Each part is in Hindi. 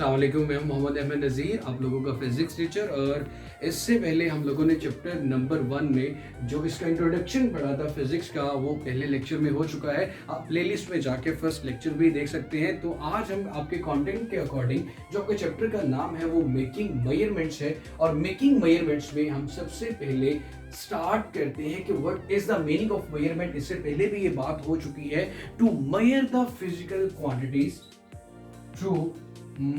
अस्सलाम वालेकुम, मैं मोहम्मद अहमद नज़ीर, आप लोगों का फिजिक्स टीचर। और इससे पहले हम लोगों ने चैप्टर नंबर 1 में जो इसका इंट्रोडक्शन पढ़ा था फिजिक्स का, वो पहले लेक्चर में हो चुका है। आप प्लेलिस्ट में जाके फर्स्ट लेक्चर भी देख सकते हैं। तो आज हम आपके कंटेंट के अकॉर्डिंग जो आपके चैप्टर का नाम है वो मेकिंग मेजरमेंट्स है, और मेकिंग मेजरमेंट्स में हम सबसे पहले स्टार्ट करते हैं कि what is the meaning of measurement. इससे पहले भी ये बात हो चुकी है, to measure the physical quantities, to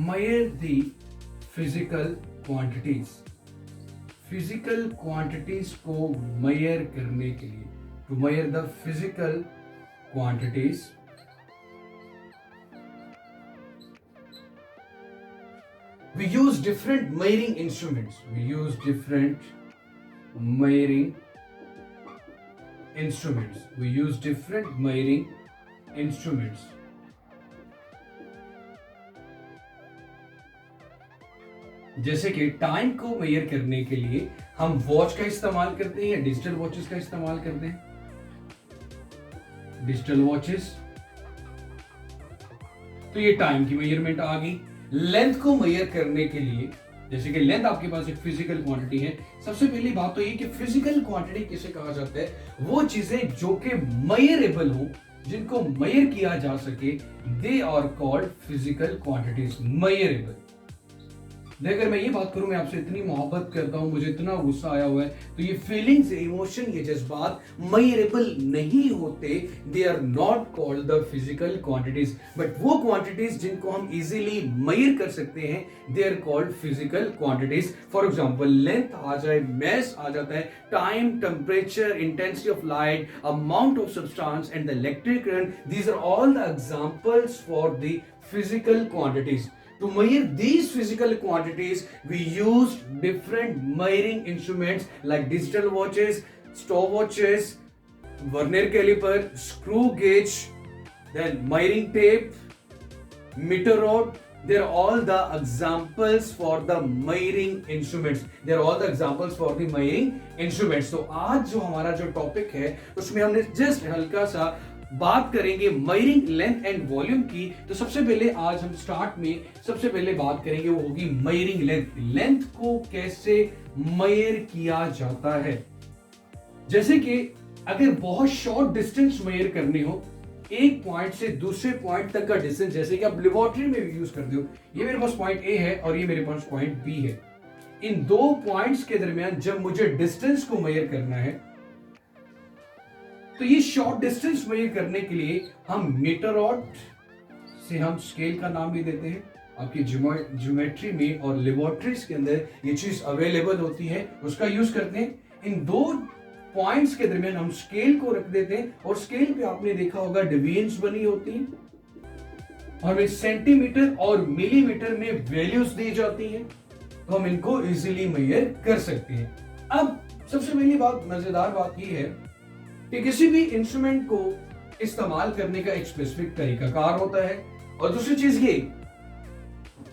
measure the physical quantities, physical quantities को measure करने के लिए, to measure the physical quantities we use different measuring instruments, we use different measuring instruments, we use different measuring instruments। जैसे कि टाइम को मेजर करने के लिए हम वॉच का इस्तेमाल करते हैं या डिजिटल वॉचेस का इस्तेमाल करते हैं। डिजिटल वॉचेस, तो ये टाइम की मेजरमेंट आ गई। लेंथ को मेजर करने के लिए, जैसे कि लेंथ आपके पास एक फिजिकल क्वांटिटी है। सबसे पहली बात तो ये कि फिजिकल क्वांटिटी किसे कहा जाता है, वो चीजें जो कि मेजरेबल हो, जिनको मेजर किया जा सके, they are called physical quantities, measurable. अगर मैं ये बात करूं, मैं आपसे इतनी मोहब्बत करता हूं, मुझे इतना गुस्सा आया हुआ है, तो ये फीलिंग्स, इमोशन, ये जज्बात मेजरेबल नहीं होते। They are not called the physical quantities, but वो क्वांटिटीज जिनको हम इजीली मेजर कर सकते हैं, they are called physical quantities. For example, length आ जाए, मैस आ जाता है, time, temperature, intensity of light, amount of substance and the electric current, these are all the examples for the physical quantities. To measure these physical quantities, we used different measuring instruments like digital watches, stopwatches, Vernier caliper, screw gauge, then measuring tape, meter rod. They are all the examples for the measuring instruments. They are all the examples for the measuring instruments. तो आज जो हमारा जो टॉपिक है उसमें हमने जस्ट हल्का सा बात करेंगे मेजरिंग लेंथ एंड वॉल्यूम की। तो सबसे पहले आज हम स्टार्ट में सबसे पहले बात करेंगे, वो होगी मेजरिंग लेंथ। लेंथ को कैसे मेजर किया जाता है। जैसे कि अगर बहुत शॉर्ट डिस्टेंस मेजर करनी हो, एक पॉइंट से दूसरे पॉइंट तक का डिस्टेंस, जैसे कि आप लेबोरेटरी में भी यूज करते हो, ये मेरे पास पॉइंट ए है और ये मेरे पास पॉइंट बी है। इन दो पॉइंट्स के दरमियान जब मुझे डिस्टेंस को मेजर करना है, तो ये शॉर्ट डिस्टेंस मेजर करने के लिए हम मीटर रॉड से, हम स्केल का नाम भी देते हैं। आपकी ज्योमेट्री में और लेबोरेटरीज के अंदर ये चीज अवेलेबल होती है, उसका यूज करते हैं। इन दो पॉइंट्स के दरमियान हम स्केल को रख देते हैं, और स्केल पे आपने देखा होगा डिवीजन्स बनी होती हैं, और हमें सेंटीमीटर और मिलीमीटर में वैल्यूज दी जाती हैं, तो हम इनको इजीली मेजर कर सकते हैं। अब सबसे पहली बात, मजेदार बात ये है कि किसी भी इंस्ट्रूमेंट को इस्तेमाल करने का एक स्पेसिफिक तरीकाकार होता है। और दूसरी चीज ये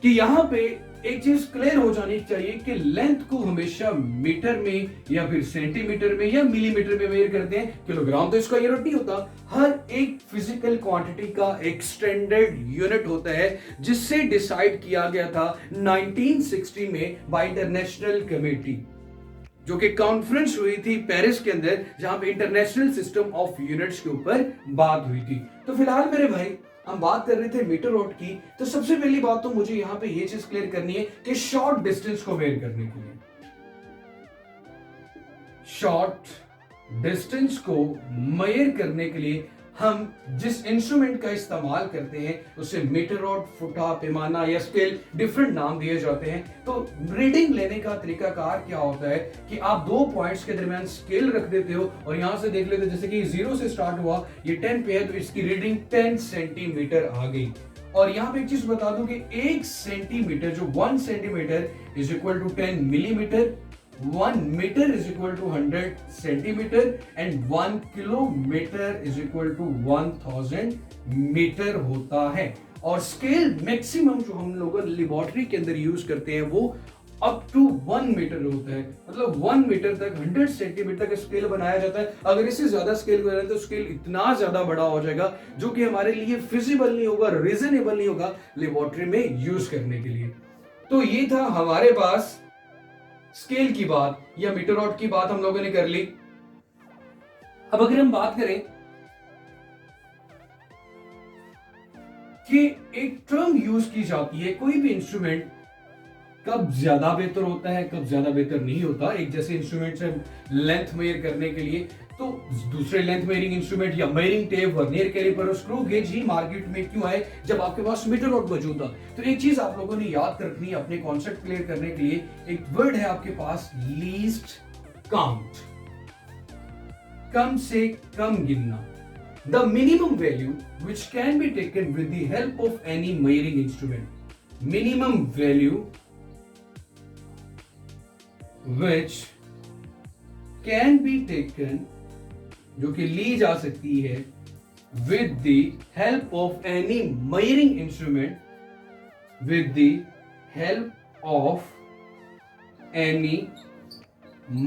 कि यहां पे एक चीज क्लियर हो जानी चाहिए कि लेंथ को हमेशा मीटर में या फिर सेंटीमीटर में या मिलीमीटर में मेजर करते हैं। किलोग्राम तो इसका यूनिट नहीं होता। हर एक फिजिकल क्वांटिटी का एक स्टैंडर्ड यूनिट होता है, जिससे डिसाइड किया गया था 1960 में बाय इंटरनेशनल कमेटी, जो कि कॉन्फ्रेंस हुई थी पेरिस के अंदर, जहां पे इंटरनेशनल सिस्टम ऑफ यूनिट्स के ऊपर बात हुई थी। तो फिलहाल मेरे भाई, हम बात कर रहे थे मीटर रॉड की। तो सबसे पहली बात तो मुझे यहां पे ये चीज क्लियर करनी है कि शॉर्ट डिस्टेंस को मेजर करने के लिए, शॉर्ट डिस्टेंस को मेजर करने के लिए हम जिस इंस्ट्रूमेंट का इस्तेमाल करते हैं उसे मीटर रॉड, फुटा, पैमाना या स्केल, डिफरेंट नाम दिए जाते हैं। तो रीडिंग लेने का तरीकाकार क्या होता है कि आप दो पॉइंट्स के दरमियान स्केल रख देते हो और यहां से देख लेते हो, जैसे कि 0 से स्टार्ट हुआ, ये 10 पे है, तो इसकी रीडिंग 10 सेंटीमीटर आ गई। और यहां पे एक चीज बता दूं कि 1 सेंटीमीटर, जो 1 centimetre is equal to 10 millimetre, 1 meter is equal to 100 centimeter, and 1 kilometer is equal to 1000 metre होता है। और स्केल मैक्सिमम जो हम लोग लेबोरेटरी के अंदर यूज करते हैं वो अप टू 1 मीटर होता है, मतलब 1 मीटर तक 100 सेंटीमीटर का स्केल बनाया जाता है। अगर इससे ज्यादा स्केल बनाए तो स्केल इतना ज्यादा बड़ा हो जाएगा जो कि हमारे लिए फिजिबल नहीं होगा, रीजनेबल नहीं होगा लेबोरेटरी में यूज करने के लिए। तो ये था हमारे पास स्केल की बात या मीटर रॉड की बात हम लोगों ने कर ली। अब अगर हम बात करें कि एक टर्म यूज की जाती है कोई भी इंस्ट्रूमेंट कब ज्यादा बेहतर होता है, कब ज्यादा बेहतर नहीं होता, एक जैसे इंस्ट्रूमेंट से लेंथ मेजर करने के लिए, तो दूसरे लेंथ मेजरिंग इंस्ट्रूमेंट या मेजरिंग टेप, वर्नियर कैलिपर और स्क्रू गेज ही मार्केट में क्यों आए जब आपके पास मीटर रॉड मौजूद था। तो एक चीज आप लोगों ने याद रखनी है अपने कॉन्सेप्ट क्लियर करने के लिए, एक वर्ड है आपके पास लीस्ट काउंट, कम से कम गिनना। The minimum value which can be taken with the help of any measuring instrument. Minimum value which can be taken, जो कि ली जा सकती है with the help of any measuring instrument, with the help of any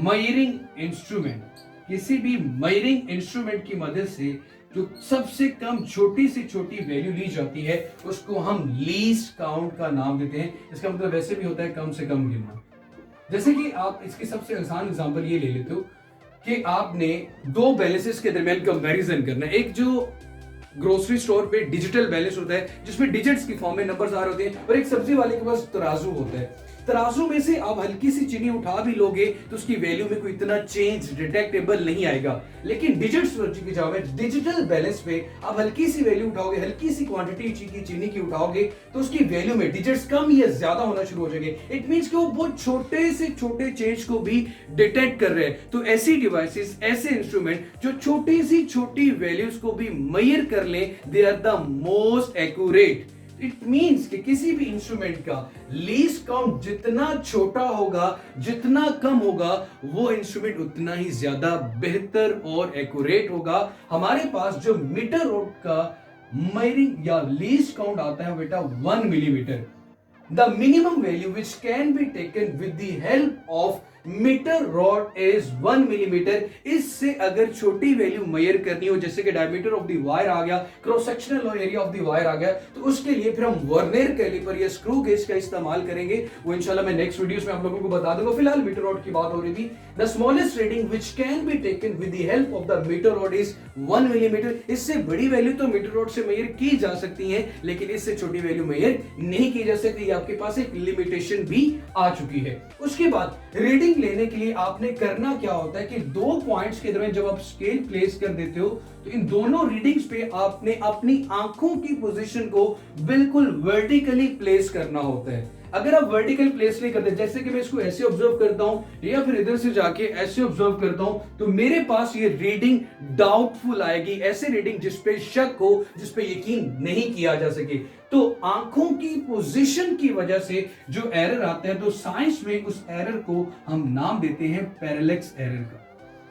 measuring instrument, किसी भी measuring instrument की मदद से जो सबसे कम छोटी से छोटी वैल्यू ली जाती है उसको हम लीस्ट काउंट का नाम देते हैं। इसका मतलब वैसे भी होता है कम से कम गिनना। जैसे कि आप इसकी सबसे आसान एग्जांपल ये ले लेते हो कि आपने दो बैलेंसेस के दरमियान कंपैरिजन करना है। एक जो ग्रोसरी स्टोर पे डिजिटल बैलेंस होता है जिसमें डिजिट्स की फॉर्म में नंबर्स आ रहे होते हैं, और एक सब्जी वाले के पास तराजू होता है। तराजू में से आप हल्की सी चीनी उठा भी लोगे तो उसकी वैल्यू में कोई इतना चेंज डिटेक्टेबल नहीं आएगा, लेकिन डिजिट्स की जगह डिजिटल बैलेंस पे आप हल्की सी वैल्यू उठाओगे, हल्की सी क्वांटिटी चीनी की उठाओगे तो उसकी वैल्यू में डिजिट्स कम या ज्यादा होना शुरू हो जाएंगे। इट मींस कि वो बहुत छोटे से छोटे चेंज को भी डिटेक्ट कर रहे हैं। तो ऐसी डिवाइसेस, ऐसे इंस्ट्रूमेंट जो छोटी सी छोटी वैल्यूज को भी मेजर कर ले, they are the most accurate. It means कि किसी भी इंस्ट्रूमेंट का लीस्ट काउंट जितना छोटा होगा, जितना कम होगा, वो इंस्ट्रूमेंट उतना ही ज्यादा बेहतर और एक्यूरेट होगा। हमारे पास जो मीटर रॉड का मेजरिंग या लीस्ट काउंट आता है बेटा 1 millimetre. The minimum value which can be taken with the help of metre rod is 1 millimetre. इससे अगर छोटी वैल्यू मेजर करनी हो, जैसे कि डायमीटर ऑफ द वायर आ गया, cross sectional area of the wire आ गया, तो उसके लिए फिर हम वर्नियर कैलिपर या स्क्रू गेज का इस्तेमाल करेंगे। वो इंशाल्लाह मैं नेक्स्ट वीडियोस में आप लोगों को बता दूंगा। फिलहाल मीटर रॉड की बात हो रही थी। The smallest reading which can be taken with the help of the metre rod is 1 millimetre. इससे बड़ी वैल्यू तो मीटर रॉड से मेजर की जा सकती है, लेकिन इससे छोटी वैल्यू मेजर नहीं की जा सकती। आपके पास एक लिमिटेशन भी आ चुकी है। उसके बाद रीडिंग लेने के लिए आपने करना क्या होता है कि दो पॉइंट्स के दरमियान जब आप स्केल प्लेस कर देते हो तो इन दोनों रीडिंग्स पे आपने अपनी आंखों की पोजीशन को बिल्कुल वर्टिकली प्लेस करना होता है। अगर आप वर्टिकल प्लेस नहीं करते, जैसे कि मैं इसको ऐसे ऑब्जर्व करता हूं या फिर इधर से जाके ऐसे ऑब्जर्व करता हूं, तो मेरे पास ये रीडिंग डाउटफुल आएगी, ऐसे रीडिंग जिस पे शक हो, जिस पे यकीन नहीं किया जा सके। तो आंखों की पोजीशन की वजह से जो एरर आता है, तो साइंस में उस एरर को हम नाम देते हैं पैरेलैक्स एरर का।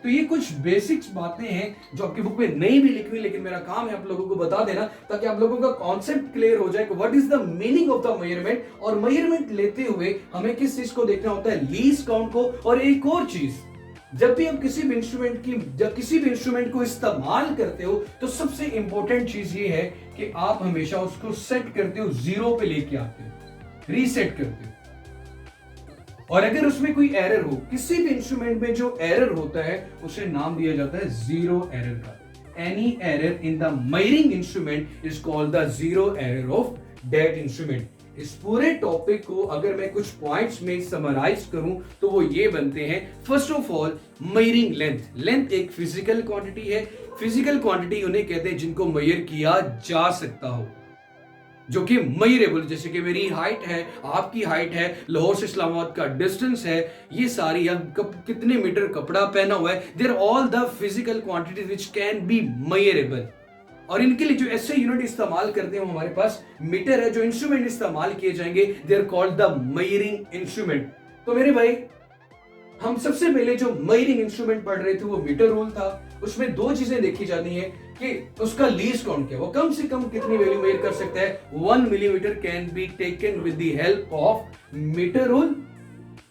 तो ये कुछ बेसिक्स बातें हैं जो आपकी बुक में नहीं भी लिखी हुई, लेकिन मेरा काम है आप लोगों को बता देना ताकि आप लोगों का कॉन्सेप्ट क्लियर हो जाए कि what is the meaning of the measurement. और मेजरमेंट लेते हुए हमें किस चीज को देखना होता है, लीस्ट काउंट को। और एक और चीज, जब भी आप किसी भी इंस्ट्रूमेंट को इस्तेमाल करते हो तो सबसे इंपॉर्टेंट चीज ये है कि आप हमेशा उसको सेट करते हो, जीरो पे लेके आते हो, रीसेट करते हो। और अगर उसमें कोई एरर हो, किसी भी इंस्ट्रूमेंट में जो एरर होता है उसे नाम दिया जाता है जीरो एरर का। Any error in the measuring instrument is called the zero error of that instrument. इस पूरे टॉपिक को अगर मैं कुछ पॉइंट्स में समराइज करूं तो वो ये बनते हैं। First of all, measuring length. Length एक फिजिकल क्वांटिटी है। फिजिकल क्वांटिटी उन्हें कहते हैं जिनको मेजर किया जा सकता हो, जो कि मेजरेबल, जैसे कि मेरी हाइट है, आपकी हाइट है, लाहौर से इस्लामाबाद का डिस्टेंस है, ये सारी, हम कितने मीटर कपड़ा पहना हुआ है, there all the physical quantities which can be measurable. और इनके लिए जो ऐसे यूनिट इस्तेमाल करते हैं हमारे पास मीटर है। जो इंस्ट्रूमेंट इस्तेमाल किए जाएंगे they are called the measuring instrument. तो मेरे भाई, हम सबसे पहले जो मेजरिंग इंस्ट्रूमेंट पढ़ रहे थे वो मीटर रूल था। उसमें दो चीजें देखी जानी है कि उसका लीस्ट काउंट क्या है, वो कम से कम कितनी वैल्यू मेजर कर सकता है। 1 millimetre can be taken with the help of metre rule.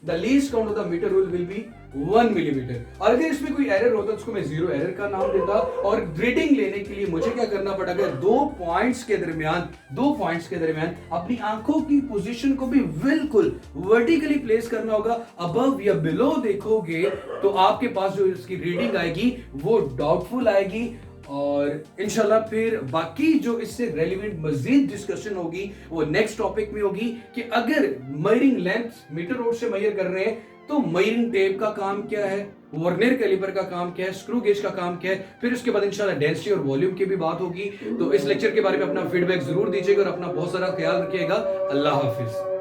The least count of the metre rule will be 1 millimetre. और अगर इसमें कोई एरर होता तो उसको मैं जीरो एरर का नाम देता, और रीडिंग लेने के लिए मुझे क्या करना पड़ेगा, दो पॉइंट्स के दरमियान अपनी आंखों की पोजीशन को भी बिल्कुल वर्टिकली प्लेस करना होगा। अबव या बिलो देखोगे तो आपके पास जो इसकी रीडिंग आएगी वो डाउटफुल आएगी। और इंशाल्लाह फिर बाकी जो इससे रेलिवेंट मजीद डिस्कशन होगी वो नेक्स्ट टॉपिक में होगी कि अगर मेजरिंग लेंथ मीटर रोड से मेजर कर रहे हैं तो मेजरिंग टेप का काम क्या है, वर्नियर कैलिपर का काम क्या है, स्क्रू गेज का काम क्या है, फिर उसके बाद इंशाल्लाह डेंसिटी और वॉल्यूम की भी बात होगी। तो इस लेक्चर के बारे में अपना फीडबैक जरूर दीजिएगा और अपना बहुत सारा ख्याल रखिएगा। अल्लाह हाफिज।